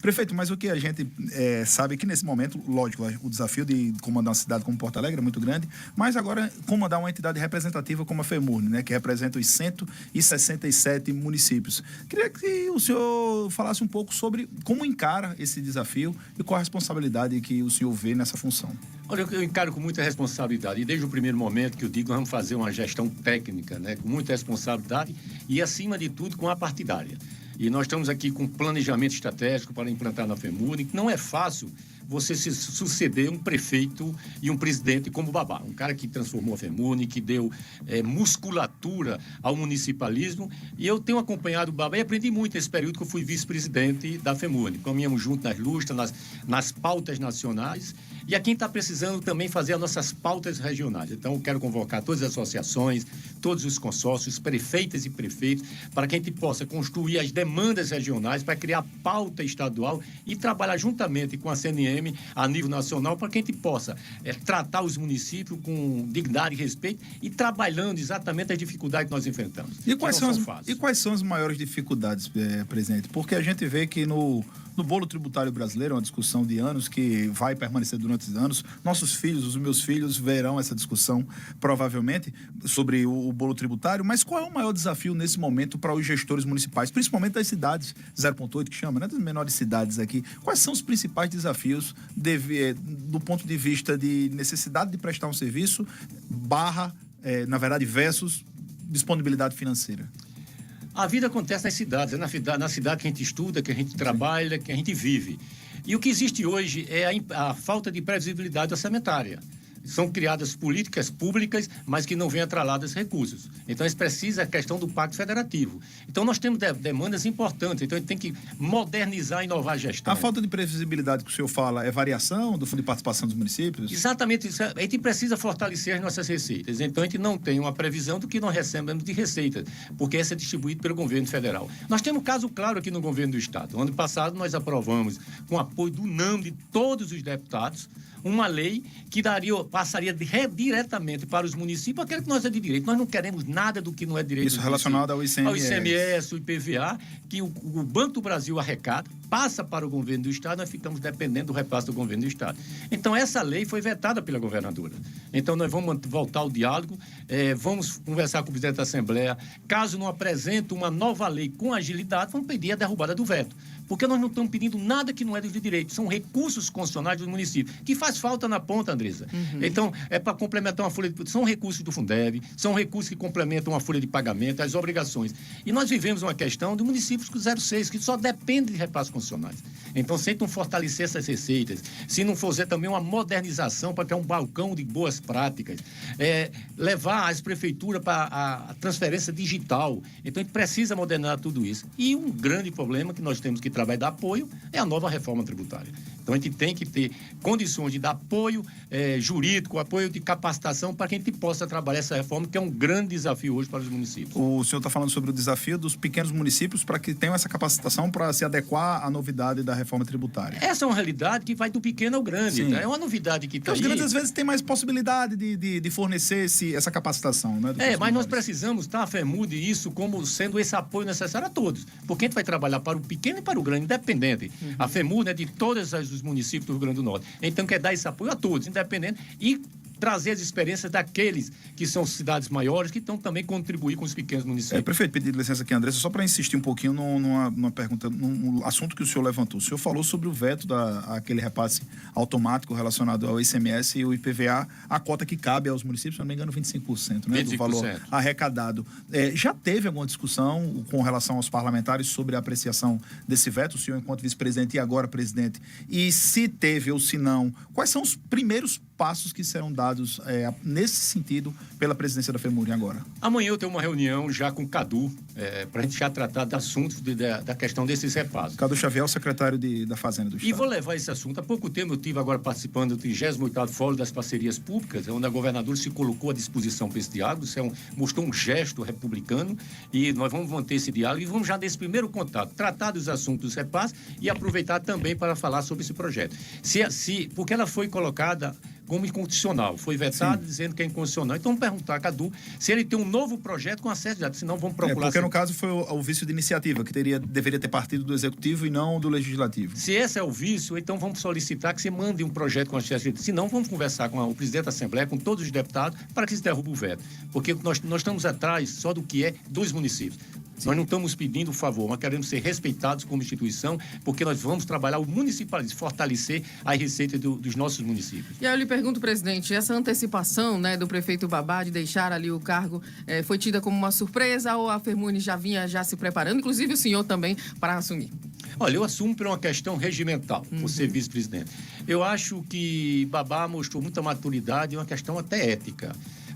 Prefeito, mas o que a gente sabe é que nesse momento, lógico, o desafio de comandar uma cidade como Porto Alegre é muito grande, mas agora comandar uma entidade representativa como a FEMURNE, né, que representa os 167 municípios. Queria que o senhor falasse um pouco sobre como encara esse desafio e qual a responsabilidade que o senhor vê nessa função. Olha, eu encaro com muita responsabilidade. E desde o primeiro momento que eu digo, vamos fazer uma gestão técnica, né, com muita responsabilidade e, acima de tudo, com a partidária. E nós estamos aqui com planejamento estratégico para implantar na FEMURNE, que não é fácil você se suceder um prefeito e um presidente como Babá, um cara que transformou a FEMURNE, que deu musculatura ao municipalismo. E eu tenho acompanhado o Babá e aprendi muito nesse período que eu fui vice-presidente da FEMURNE. Caminhamos juntos nas lustas, nas pautas nacionais. E a quem está precisando também fazer as nossas pautas regionais. Então, eu quero convocar todas as associações, todos os consórcios, prefeitas e prefeitos, para que a gente possa construir as demandas regionais, para criar pauta estadual e trabalhar juntamente com a CNM a nível nacional, para que a gente possa tratar os municípios com dignidade e respeito e trabalhando exatamente as dificuldades que nós enfrentamos. E quais são as maiores dificuldades, presidente? Porque a gente vê que no bolo tributário brasileiro, é uma discussão de anos que vai permanecer durante anos. Nossos filhos, os meus filhos, verão essa discussão, provavelmente, sobre o bolo tributário. Mas qual é o maior desafio nesse momento para os gestores municipais, principalmente das cidades 0,8, que chama, né, das menores cidades aqui? Quais são os principais desafios do ponto de vista de necessidade de prestar um serviço, na verdade, versus disponibilidade financeira? A vida acontece nas cidades, é na cidade que a gente estuda, que a gente trabalha, que a gente vive. E o que existe hoje é a falta de previsibilidade orçamentária. São criadas políticas públicas, mas que não vêm atreladas recursos. Então, isso precisa a questão do Pacto Federativo. Então, nós temos demandas importantes. Então, a gente tem que modernizar e inovar a gestão. A falta de previsibilidade que o senhor fala é variação do Fundo de Participação dos Municípios? Exatamente isso. A gente precisa fortalecer as nossas receitas. Então, a gente não tem uma previsão do que nós recebemos de receitas, porque essa é distribuída pelo governo federal. Nós temos um caso claro aqui no governo do Estado. No ano passado, nós aprovamos, com apoio do unânime de todos os deputados, uma lei que passaria diretamente para os municípios aquilo que nós é de direito. Nós não queremos nada do que não é direito. Isso relacionado ao ICMS. Ao ICMS, ao IPVA, que o Banco do Brasil arrecada, passa para o governo do Estado, nós ficamos dependendo do repasse do governo do Estado. Então, essa lei foi vetada pela governadora. Então, nós vamos voltar ao diálogo, vamos conversar com o presidente da Assembleia. Caso não apresente uma nova lei com agilidade, vamos pedir a derrubada do veto. Porque nós não estamos pedindo nada que não é de direito. São recursos constitucionais dos municípios, que faz falta na ponta, Andressa. Então, é para complementar uma folha de... São recursos do Fundeb, são recursos que complementam uma folha de pagamento, as obrigações. E nós vivemos uma questão de municípios com 0,6, que só depende de repasses constitucionais. Então, se não fortalecer essas receitas, se não fazer também uma modernização para criar um balcão de boas práticas, levar as prefeituras para a transferência digital. Então, a gente precisa modernizar tudo isso. E um grande problema que nós temos que trabalhar e dar apoio é a nova reforma tributária. Então, a gente tem que ter condições de dar apoio jurídico, apoio de capacitação para que a gente possa trabalhar essa reforma, que é um grande desafio hoje para os municípios. O senhor está falando sobre o desafio dos pequenos municípios para que tenham essa capacitação para se adequar à novidade da reforma tributária. Essa é uma realidade que vai do pequeno ao grande. Tá? É uma novidade que está aí. Os grandes, às vezes, têm mais possibilidade de fornecer essa capacitação, né? Mas nós precisamos, a FEMURNE, isso como sendo esse apoio necessário a todos. Porque a gente vai trabalhar para o pequeno e para o grande, independente. A FEMURNE é de todos os municípios do Rio Grande do Norte. Então, quer dar esse apoio a todos, independente, e trazer as experiências daqueles que são cidades maiores, que estão também contribuir com os pequenos municípios. Prefeito, pedir licença aqui, Andressa, só para insistir um pouquinho numa pergunta, num assunto que o senhor levantou. O senhor falou sobre o veto aquele repasse automático relacionado ao ICMS e o IPVA, a cota que cabe aos municípios, se não me engano, 25%, né, 25%. Do valor arrecadado. Já teve alguma discussão com relação aos parlamentares sobre a apreciação desse veto, o senhor enquanto vice-presidente e agora presidente? E se teve ou se não, quais são os primeiros passos que serão dados nesse sentido pela presidência da FEMURNE agora? Amanhã eu tenho uma reunião já com o Cadu, para a gente já tratar de assuntos da questão desses repassos. Cadu Xavier, o secretário da Fazenda do Estado. E vou levar esse assunto. Há pouco tempo eu estive agora participando do 38º Fórum das Parcerias Públicas, onde a governadora se colocou à disposição para esse diálogo, mostrou um gesto republicano, e nós vamos manter esse diálogo e vamos já nesse primeiro contato, tratar dos assuntos dos repasses e aproveitar também para falar sobre esse projeto. Porque ela foi colocada como inconstitucional. Foi vetado dizendo que é inconstitucional. Então, vamos perguntar a Cadu se ele tem um novo projeto com acesso de dados. Senão, vamos procurar... Porque Porque, no caso, foi o vício de iniciativa, que deveria ter partido do Executivo e não do Legislativo. Se esse é o vício, então vamos solicitar que você mande um projeto com a chefe. Se não, vamos conversar com o presidente da Assembleia, com todos os deputados, para que se derrube o veto. Porque nós estamos atrás só do que é dos municípios. Sim. Nós não estamos pedindo favor, mas queremos ser respeitados como instituição, porque nós vamos trabalhar o municipalismo, fortalecer a receita dos nossos municípios. E aí eu lhe pergunto, presidente, essa antecipação, né, do prefeito Babá de deixar ali o cargo foi tida como uma surpresa ou a Fermuni já vinha se preparando, inclusive o senhor também, para assumir? Olha, eu assumo por uma questão regimental, por ser vice-presidente. Eu acho que Babá mostrou muita maturidade e uma questão até ética.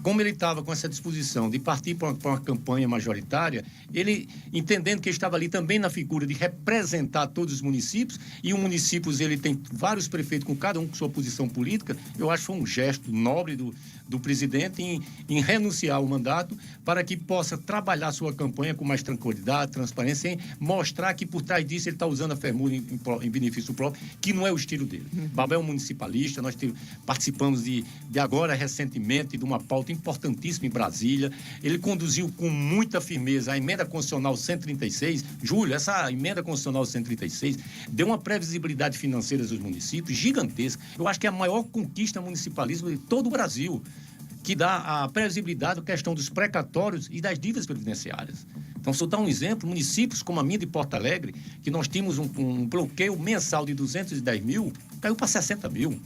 Como ele estava com essa disposição de partir para uma campanha majoritária, ele, entendendo que ele estava ali também na figura de representar todos os municípios, e os municípios, ele tem vários prefeitos com cada um com sua posição política, eu acho que foi um gesto nobre do presidente em renunciar ao mandato para que possa trabalhar sua campanha com mais tranquilidade, transparência, sem mostrar que por trás disso ele está usando a Fermuni em benefício próprio, que não é o estilo dele. Babá é um municipalista, nós participamos de agora, recentemente, de uma pauta importantíssima em Brasília. Ele conduziu com muita firmeza a emenda constitucional 136. Júlio, essa emenda constitucional 136 deu uma previsibilidade financeira aos municípios gigantesca. Eu acho que é a maior conquista municipalismo de todo o Brasil, que dá a previsibilidade, a questão dos precatórios e das dívidas previdenciárias. Então, se eu dar um exemplo, municípios como a minha de Porto Alegre, que nós tínhamos um bloqueio mensal de 210 mil, caiu para 60 mil.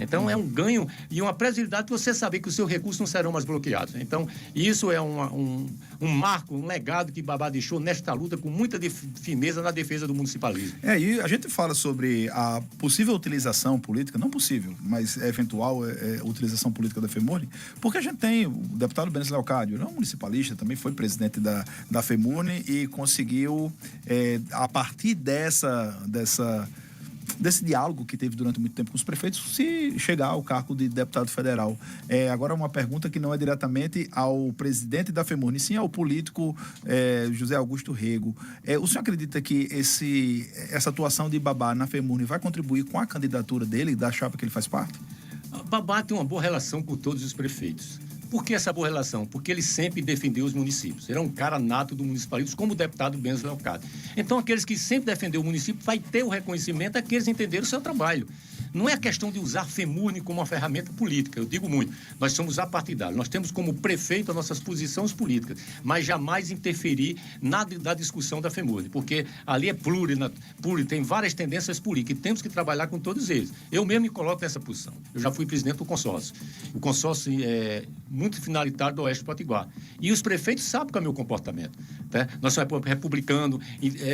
Então, é um ganho e uma previsibilidade de você saber que os seus recursos não serão mais bloqueados. Então, isso é um marco, um legado que Babá deixou nesta luta com muita firmeza na defesa do municipalismo. E a gente fala sobre a possível utilização política, não possível, mas eventual utilização política da Fermuni, porque a gente tem o deputado Benes Leocádio, ele é um municipalista, também foi presidente da Fermuni e conseguiu, a partir desse diálogo que teve durante muito tempo com os prefeitos, se chegar ao cargo de deputado federal. Agora, uma pergunta que não é diretamente ao presidente da Fermuni, sim ao político José Augusto Rego. O senhor acredita que essa atuação de Babá na Fermuni vai contribuir com a candidatura dele, da chapa que ele faz parte? Babá tem uma boa relação com todos os prefeitos. Por que essa boa relação? Porque ele sempre defendeu os municípios. Ele é um cara nato do municipalismo, como o deputado Benes Leocádio. Então, aqueles que sempre defenderam o município vai ter o reconhecimento daqueles que entenderam o seu trabalho. Não é a questão de usar a Fermuni como uma ferramenta política, eu digo muito. Nós somos apartidários, nós temos como prefeito as nossas posições políticas, mas jamais interferir na discussão da Fermuni, porque ali é tem várias tendências políticas e temos que trabalhar com todos eles. Eu mesmo me coloco nessa posição. Eu já fui presidente do consórcio. O consórcio é muito finalitário do Oeste do Potiguar. E os prefeitos sabem qual é o meu comportamento. Né? Nós somos republicanos,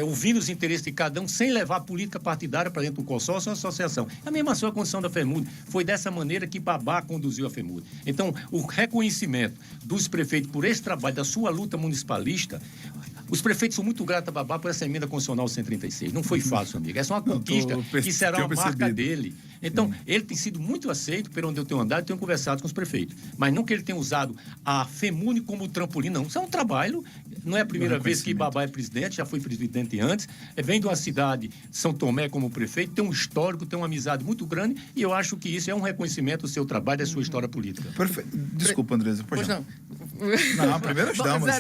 ouvindo os interesses de cada um, sem levar a política partidária para dentro do consórcio ou associação. A mesma sua condição da Fermuni. Foi dessa maneira que Babá conduziu a Fermuni. Então, o reconhecimento dos prefeitos por esse trabalho, da sua luta municipalista, os prefeitos são muito gratos a Babá por essa emenda constitucional 136. Não foi fácil, amigo. Essa é uma conquista que será uma marca dele. Então, ele tem sido muito aceito por onde eu tenho andado e tenho conversado com os prefeitos. Mas não que ele tenha usado a Fermuni como trampolim, não. Isso é um trabalho. Não é a primeira vez que Babá é presidente, já foi presidente antes. Vem de uma cidade, São Tomé, como prefeito, tem um histórico, tem uma amizade muito grande e eu acho que isso é um reconhecimento do seu trabalho, da sua história política. Perfeito. Desculpa, Andresa. Pois não. Não, primeiro as damas.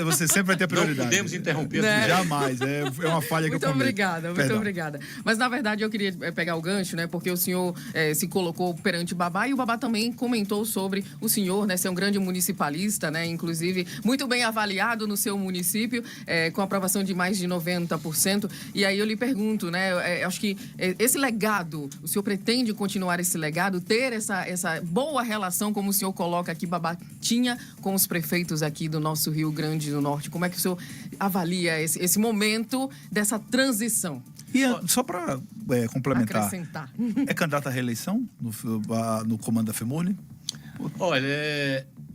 Você sempre vai ter prioridade. Não podemos interromper. Né? Jamais. É uma falha que eu cometo. Muito obrigada. Mas, na verdade, eu queria pegar o gancho, né? Porque o senhor se colocou perante Babá e o Babá também comentou sobre o senhor, né? Ser um grande municipalista, né? Inclusive, muito bem avaliado no seu município, com aprovação de mais de 90%. E aí eu lhe pergunto, né? Acho que esse legado, o senhor pretende continuar esse legado, ter essa boa relação, como o senhor coloca aqui, Babá tinha com os prefeitos aqui do nosso Rio Grande do Norte. Como é que o senhor avalia esse momento dessa transição? E só para complementar, acrescentar. É candidato à reeleição no comando da Fermuni? Olha,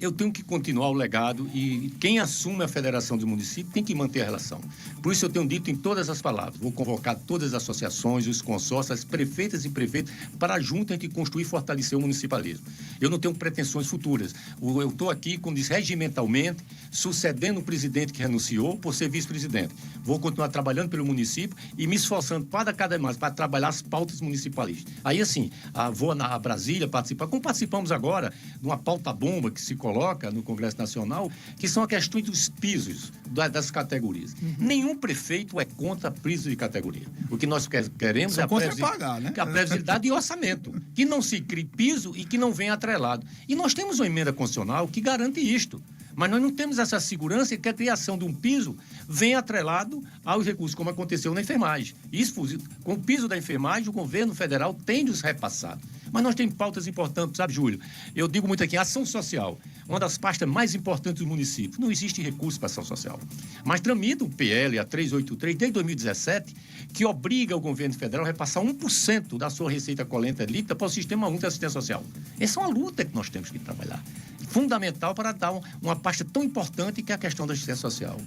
eu tenho que continuar o legado e quem assume a Federação dos Municípios tem que manter a relação. Por isso eu tenho dito em todas as palavras, vou convocar todas as associações, os consórcios, as prefeitas e prefeitos, para junto a gente construir e fortalecer o municipalismo. Eu não tenho pretensões futuras. Eu estou aqui, como diz, regimentalmente, sucedendo o presidente que renunciou por ser vice-presidente. Vou continuar trabalhando pelo município e me esforçando cada vez mais para trabalhar as pautas municipalistas. Aí, assim, vou na Brasília participar, como participamos agora, de uma pauta-bomba que se coloca coloca no Congresso Nacional, que são a questão dos pisos das categorias. Nenhum prefeito é contra piso de categoria. O que nós queremos são é a previsibilidade e orçamento, que não se crie piso e que não venha atrelado. E nós temos uma emenda constitucional que garante isto. Mas nós não temos essa segurança que a criação de um piso venha atrelado aos recursos, como aconteceu na enfermagem. Isso, com o piso da enfermagem, o governo federal tem de os repassar. Mas nós temos pautas importantes, sabe, Júlio? Eu digo muito aqui, ação social, uma das pastas mais importantes dos municípios. Não existe recurso para ação social. Mas tramita o PL, a 383, desde 2017, que obriga o governo federal a repassar 1% da sua receita corrente líquida para o Sistema Único de Assistência Social. Essa é uma luta que nós temos que trabalhar. Fundamental para dar uma pasta tão importante que é a questão da assistência social.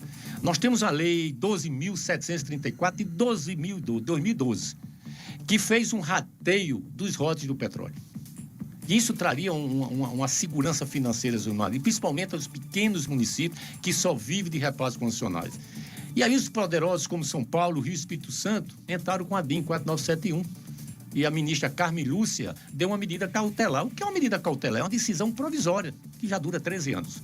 Nós temos a Lei 12.734 de 2012, que fez um rateio dos royalties do petróleo. Isso traria uma segurança financeira zonal, e principalmente aos pequenos municípios que só vivem de repassos condicionais. E aí os poderosos como São Paulo, Rio e Espírito Santo entraram com a DIN 4971. E a ministra Carmen Lúcia deu uma medida cautelar. O que é uma medida cautelar? É uma decisão provisória, que já dura 13 anos.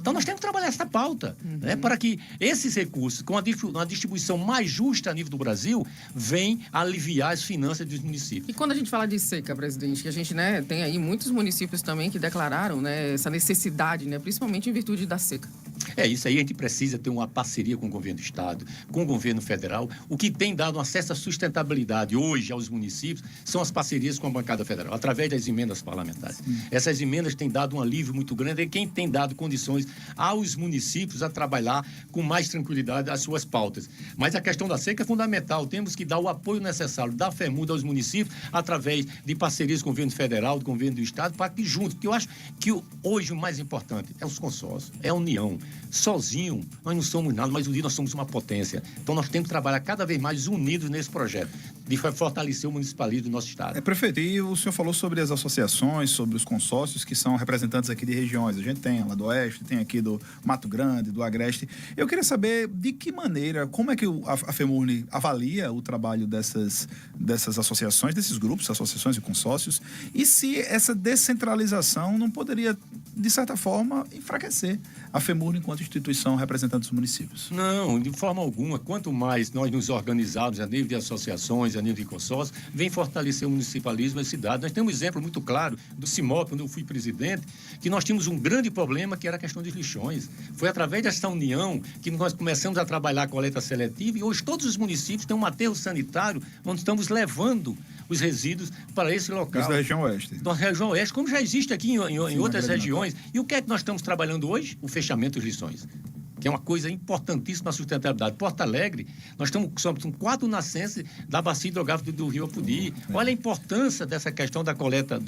Então, nós temos que trabalhar essa pauta, né, para que esses recursos, com uma distribuição mais justa a nível do Brasil, venham aliviar as finanças dos municípios. E quando a gente fala de seca, presidente, que a gente, né, tem aí muitos municípios também que declararam, né, essa necessidade, né, principalmente em virtude da seca. É isso aí, a gente precisa ter uma parceria com o governo do Estado, com o governo federal. O que tem dado uma certa sustentabilidade hoje aos municípios são as parcerias com a bancada federal, através das emendas parlamentares. Essas emendas têm dado um alívio muito grande e quem tem dado condições aos municípios a trabalhar com mais tranquilidade as suas pautas. Mas a questão da seca é fundamental. Temos que dar o apoio necessário da FEMUD aos municípios através de parcerias com o governo federal, do governo do Estado, para que juntos, porque eu acho que hoje o mais importante é os consórcios, é a união. Sozinho, nós não somos nada, mas unidos nós somos uma potência. Então, nós temos que trabalhar cada vez mais unidos nesse projeto, de fortalecer o municipalismo do nosso Estado. Prefeito, e o senhor falou sobre as associações, sobre os consórcios, que são representantes aqui de regiões. A gente tem lá do Oeste, tem aqui do Mato Grande, do Agreste. Eu queria saber de que maneira, como é que a FEMURNE avalia o trabalho dessas associações, desses grupos, associações e consórcios, e se essa descentralização não poderia, de certa forma, enfraquecer a FEMURNE enquanto instituição representante dos municípios. Não, de forma alguma. Quanto mais nós nos organizarmos a nível de associações, a nível de consórcios, vem fortalecer o municipalismo da cidade. Nós temos um exemplo muito claro do CIMOP, quando eu fui presidente, que nós tínhamos um grande problema, que era a questão dos lixões. Foi através dessa união que nós começamos a trabalhar a coleta seletiva e hoje todos os municípios têm um aterro sanitário onde estamos levando os resíduos para esse local. Isso da região Oeste. Da região Oeste, como já existe aqui em outras regiões. E o que é que nós estamos trabalhando hoje? O fechamento dos lixões, que é uma coisa importantíssima na sustentabilidade. Porto Alegre, nós somos 4 nascentes da bacia hidrográfica do Rio Apodi. Olha a importância dessa questão da coleta.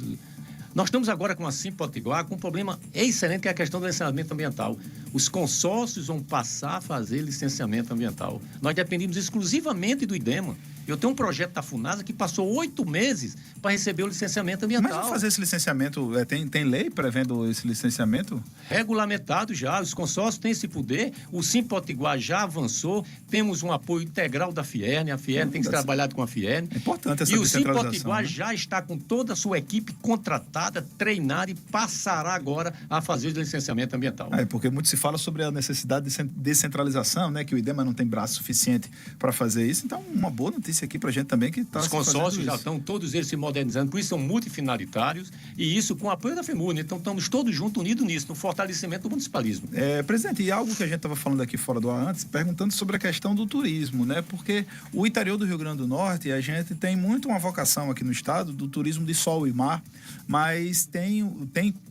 Nós estamos agora com a Sim Potiguar com um problema excelente, que é a questão do licenciamento ambiental. Os consórcios vão passar a fazer licenciamento ambiental. Nós dependemos exclusivamente do IDEMA. Eu tenho um projeto da FUNASA que passou 8 meses para receber o licenciamento ambiental. Mas fazer esse licenciamento, tem lei prevendo esse licenciamento? Regulamentado já, os consórcios têm esse poder, o Sim Potiguar já avançou, temos um apoio integral da Fierne, a Fierne tem trabalhado com a Fierne. É importante essa descentralização. E o Sim Potiguar, né, já está com toda a sua equipe contratada, treinada e passará agora a fazer o licenciamento ambiental. Porque muito se fala sobre a necessidade de descentralização, né? Que o IDEMA não tem braço suficiente para fazer isso. Então, uma boa notícia aqui para a gente também que está. Os consórcios já estão todos eles se modernizando, por isso são multifinalitários e isso com o apoio da FEMURNE. Então estamos todos juntos, unidos nisso, no fortalecimento do municipalismo. Presidente, e algo que a gente estava falando aqui fora do ar antes, perguntando sobre a questão do turismo, né? Porque o interior do Rio Grande do Norte, a gente tem muito uma vocação aqui no estado do turismo de sol e mar, mas tem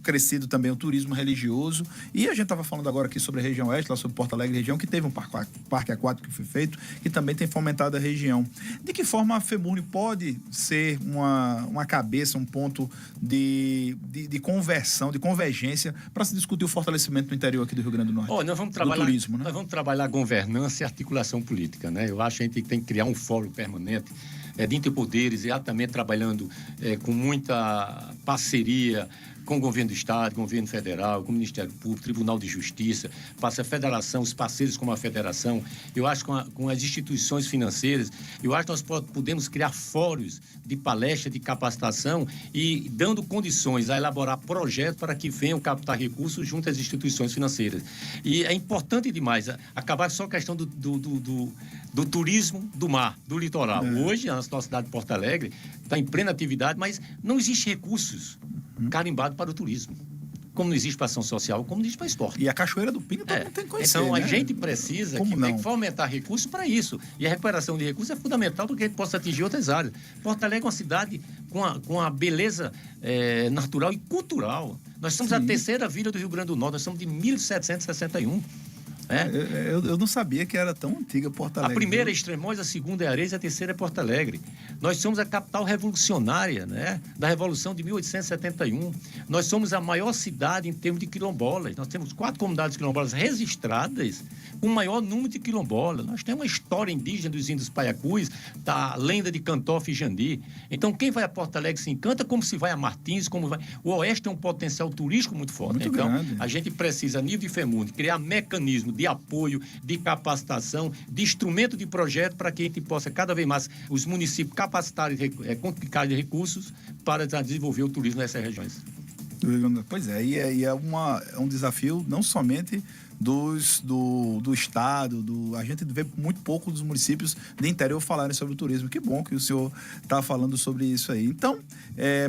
crescido também o turismo religioso. E a gente estava falando agora aqui sobre a região oeste, lá sobre Porto Alegre, região que teve um parque aquático que foi feito, que também tem fomentado a região. De que forma a FEMURNE pode ser uma cabeça, um ponto de conversão, de convergência para se discutir o fortalecimento do interior aqui do Rio Grande do Norte? Nós vamos trabalhar, turismo, né? Nós vamos trabalhar governança e articulação política, né? Eu acho que a gente tem que criar um fórum permanente de interpoderes, exatamente trabalhando com muita parceria com o governo do Estado, com o governo federal, com o Ministério Público, Tribunal de Justiça, faça a federação, os parceiros como a federação. Eu acho que com as instituições financeiras, eu acho que nós podemos criar fóruns de palestra, de capacitação e dando condições a elaborar projetos para que venham captar recursos junto às instituições financeiras. E é importante demais acabar só a questão do turismo do mar, do litoral. Hoje, a nossa cidade de Porto Alegre está em plena atividade, mas não existe recursos carimbados para o turismo. Como não existe para ação social, como não existe para esporte. E a Cachoeira do Pinho todo mundo tem que conhecer, então, né? a gente precisa tem que fomentar recursos para isso. E a recuperação de recursos é fundamental para que a gente possa atingir outras áreas. Porto Alegre é uma cidade com a beleza natural e cultural. Nós somos a terceira vila do Rio Grande do Norte. Nós somos de 1761. Eu não sabia que era tão antiga Porto Alegre. A primeira é Extremóis, a segunda é Areias, a terceira é Porto Alegre. Nós somos a capital revolucionária, né, da Revolução de 1871. Nós somos a maior cidade em termos de quilombolas. Nós temos 4 comunidades quilombolas registradas com o maior número de quilombolas. Nós temos uma história indígena dos índios paiacus, da lenda de Cantofe e Jandi. Então, quem vai a Porto Alegre se encanta como se vai a Martins, como vai... O Oeste tem um potencial turístico muito forte. Muito então, grande. A gente precisa, a nível de FEMUNE, criar mecanismo de apoio, de capacitação, de instrumento de projeto para que a gente possa, cada vez mais, os municípios capacitarem de recursos para desenvolver o turismo nessas regiões. Pois é, e é um desafio não somente do Estado, a gente vê muito pouco dos municípios de interior falarem sobre o turismo. Que bom que o senhor está falando sobre isso aí. Então,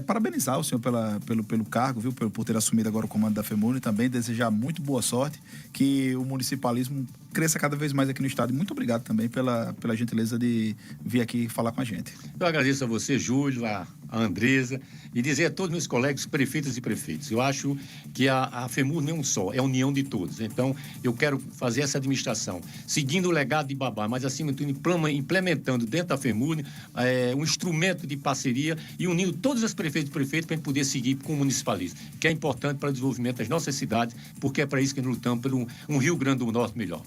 parabenizar o senhor pelo cargo, viu, por ter assumido agora o comando da FEMUNE, e também desejar muito boa sorte, que o municipalismo cresça cada vez mais aqui no estado. E muito obrigado também pela gentileza de vir aqui falar com a gente. Eu agradeço a você, Júlio, a Andresa, e dizer a todos meus colegas prefeitos e prefeitos. Eu acho que a FEMUNE não é um só, é a união de todos. Então, eu quero fazer essa administração, seguindo o legado de Babá, mas acima de tudo implementando dentro da FEMUNE um instrumento de parceria e unindo todos os prefeitos e prefeitos para a gente poder seguir com o municipalismo, que é importante para o desenvolvimento das nossas cidades, porque é para isso que nós lutamos por um Rio Grande do Norte melhor.